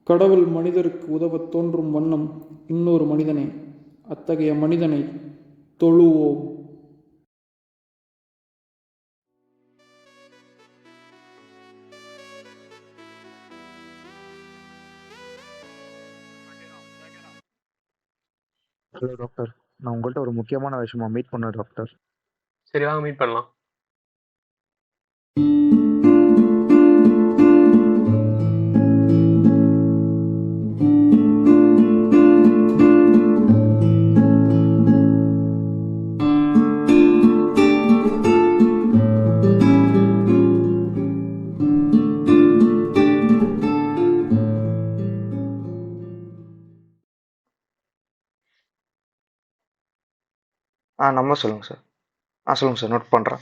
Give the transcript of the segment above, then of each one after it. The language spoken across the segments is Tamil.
கடவுள் மனிதருக்கு உதவத் தோன்றும் வண்ணம் இன்னொரு மனிதனே. அத்தகைய மனிதனை தொழுவோம். ஹலோ டாக்டர், நான் உங்கள்கிட்ட ஒரு முக்கியமான விஷயமா மீட் பண்ணேன் டாக்டர். சரி வாங்க மீட் பண்ணலாம். நம்பர் சொல்லுங்கள் சார். சொல்லுங்கள் சார், நோட் பண்ணுறேன்.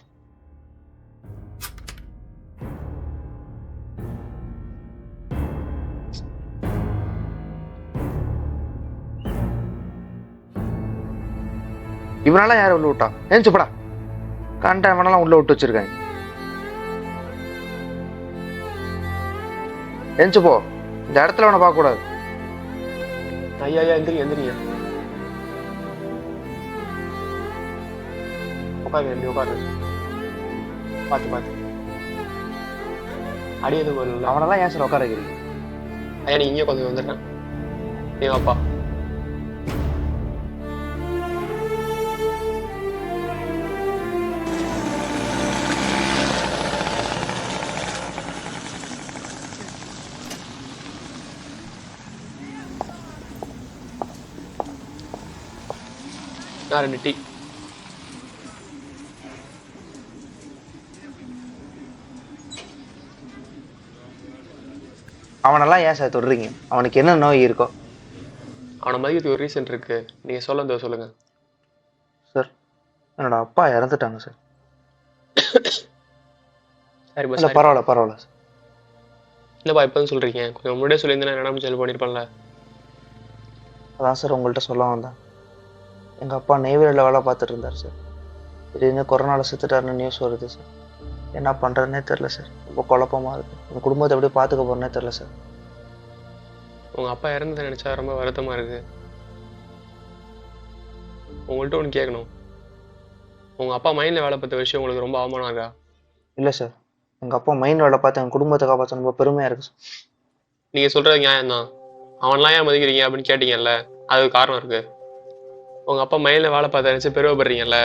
இவனால யார் உள்ள விட்டா? ஏஞ்சுப்படா. கண்ட இவனெல்லாம் உள்ள விட்டு வச்சிருக்காங்க. ஏஞ்சு போ. இந்த இடத்துல அவனை பார்க்கக்கூடாது. ஐயா ஐயா எந்திரிங்க எந்திரிங்க. உட்காருங்க எப்படி உட்காரு. பார்த்து பார்த்து அடி எதுவும் வரல. அவனெல்லாம் ஏன் சார் உட்கார வைக்கிறீங்க? ஐயா நீ இங்கே கொஞ்சம் வந்துடுறேன். நீ அப்பா நான் 2 டீ. அவனெல்லாம் ஏன் சார் தொடுறீங்க? அவனுக்கு என்ன நோய் இருக்கோ? அவனை மதிக்கிறதுக்கு ஒரு ரீசன் இருக்கு. நீங்கள் சொல்லுங்க. சார், என்னோட அப்பா இறந்துட்டாங்க சார். சரி இல்லை பரவாயில்ல சார். இல்லைப்பா இப்போ தான் சொல்கிறீங்க. கொஞ்சம் முன்னாடியே சொல்லியிருந்தேன் என்ன செல் பண்ணியிருப்பேன்ல. அதான் சார் உங்கள்கிட்ட சொல்ல வந்தேன். எங்கள் அப்பா நெய்வேலியில் வேலை பார்த்துட்டு இருந்தார் சார். திடீர்னு கொரோனாவில் செத்துட்டாருன்னு நியூஸ் வருது சார். என்ன பண்ணுறதுனே தெரில சார். ரொம்ப குழப்பமாக இருக்குது. எங்கள் குடும்பத்தை எப்படி பார்த்துக்க போகிறேன்னே தெரில சார். உங்கள் அப்பா இறந்ததை நினச்சா ரொம்ப வருத்தமாக இருக்குது. உங்கள்கிட்ட ஒன்று கேட்கணும். உங்கள் அப்பா மைண்டில் வேலை பார்த்த விஷயம் உங்களுக்கு ரொம்ப அவமானம் இருக்கா? இல்லை சார், எங்கள் அப்பா மைண்ட் வேலை பார்த்து எங்கள் குடும்பத்தை காப்பாற்ற ரொம்ப பெருமையாக இருக்குது சார். நீங்கள் சொல்கிறது நியாயம்தான். அவன்லாம் ஏன் மதிக்கிறீங்க அப்படின்னு கேட்டீங்கல்ல, அதுக்கு காரணம் இருக்குது. உங்கள் அப்பா மைண்டில் வேலை பார்த்த நினச்சி பெருமைப்படுறீங்கல்ல.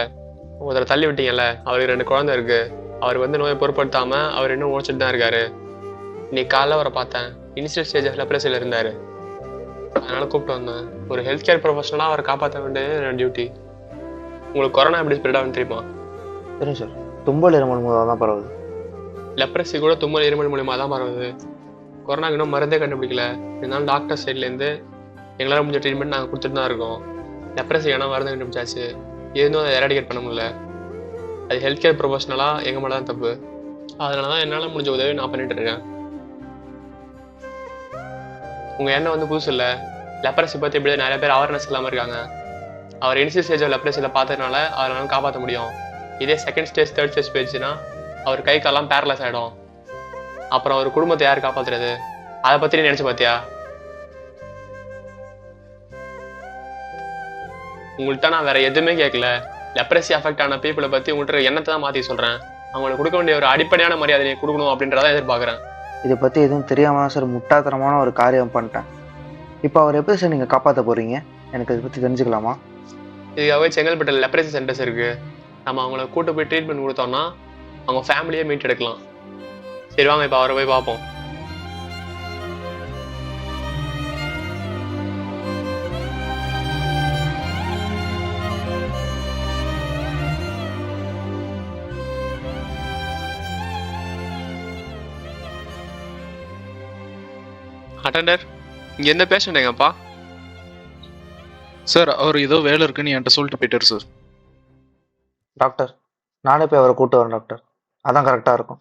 ஒருத்தரை தள்ளி விட்டீங்கல்ல, அவருக்கு 2 குழந்தை இருக்குது. அவர் நோயை பொருட்படுத்தாமல் அவர் இன்னும் உழைச்சிட்டு தான் இருக்காரு. இன்னைக்கு காலைல அவரை பார்த்தேன். இனிஷியல் ஸ்டேஜ் ஆஃப் லெப்ரஸியில் இருந்தார். அதனால் கூப்பிட்டு வந்தேன். ஒரு ஹெல்த் கேர் ப்ரொஃபஷனலாக அவரை காப்பாற்ற வேண்டிய டியூட்டி. உங்களுக்கு கொரோனா எப்படி ஸ்ப்ரெட் ஆகுன்னு தெரியுமா? தெரியும் சார். தும்பல் இருமல் மூலம் தான் பரவுது. லெப்ரஸி கூட தும்மல் இருமல் மூலியமாக தான் பரவுது. கொரோனாக்கு இன்னும் மருந்தே கண்டுபிடிக்கல. இருந்தாலும் டாக்டர் சைட்லேருந்து எங்களால் முடிஞ்ச ட்ரீட்மெண்ட் நாங்கள் கொடுத்துட்டு தான் இருக்கோம். லெப்ரஸி ஆனால் மருந்து கண்டுபிடிச்சாச்சு. இருந்தும் அதை எராடிகேட் பண்ண முடியல. அது ஹெல்த் கேர் ப்ரொஃபஷனலாக எங்கள் மேலே தான் தப்பு. அதனால தான் என்னால் முடிஞ்ச உதவி நான் பண்ணிட்டு இருக்கேன். உங்கள் எண்ணம் புதுசு இல்லை. லெப்ரஸி பற்றி இப்படி நிறைய பேர் அவேர்னஸ் இல்லாமல் இருக்காங்க. அவர் இனிஷியல் ஸ்டேஜ் ஆஃப் லெப்ரஸியில் பார்த்ததுனால அவரால் காப்பாற்ற முடியும். இதே செகண்ட் ஸ்டேஜ் தேர்ட் ஸ்டேஜ் போயிடுச்சுன்னா அவர் கை காலெல்லாம் பேரலைஸ் ஆகிடும். அப்புறம் அவர் குடும்பத்தை யார் காப்பாற்றுறது? அதை பற்றி நீ நினச்சி பார்த்தியா? உங்கள்கிட்ட நான் வேற எதுவுமே கேட்கல. லெப்ரஸி அஃபெக்ட் ஆன பீப்புளை பற்றி உங்கள்கிட்ட எண்ணத்தை தான் மாற்றி சொல்கிறேன். அவங்களுக்கு கொடுக்க வேண்டிய ஒரு அடிப்படையான மரியாதையை கொடுக்கணும் அப்படின்றதான் எதிர்பார்க்குறேன். இதை பற்றி எதுவும் தெரியாமல் தான் சார் முட்டாள்தனமான ஒரு காரியம் பண்ணிட்டேன். இப்போ அவர் எப்படி சார் நீங்கள் காப்பாற்ற போகிறீங்க? எனக்கு இதை பற்றி தெரிஞ்சுக்கலாமா? இதுக்காகவே செங்கல்பட்டில் லெப்ரஸி சென்டர்ஸ் இருக்குது. நம்ம அவங்கள கூட்டு போய் ட்ரீட்மெண்ட் கொடுத்தோம்னா அவங்க ஃபேமிலியே மீட் எடுக்கலாம். சரி வாங்க இப்போ அவரை போய் பார்ப்போம். அட்டெண்டர், இங்கே எந்த பேஷண்ட் எங்கப்பா? சார், அவர் ஏதோ வேலை இருக்குன்னு என்கிட்ட சொல்லிட்டு போயிட்டார் சார். டாக்டர், நானே போய் அவரை கூப்பிட்டு வரேன் டாக்டர். அதான் கரெக்டாக இருக்கும்.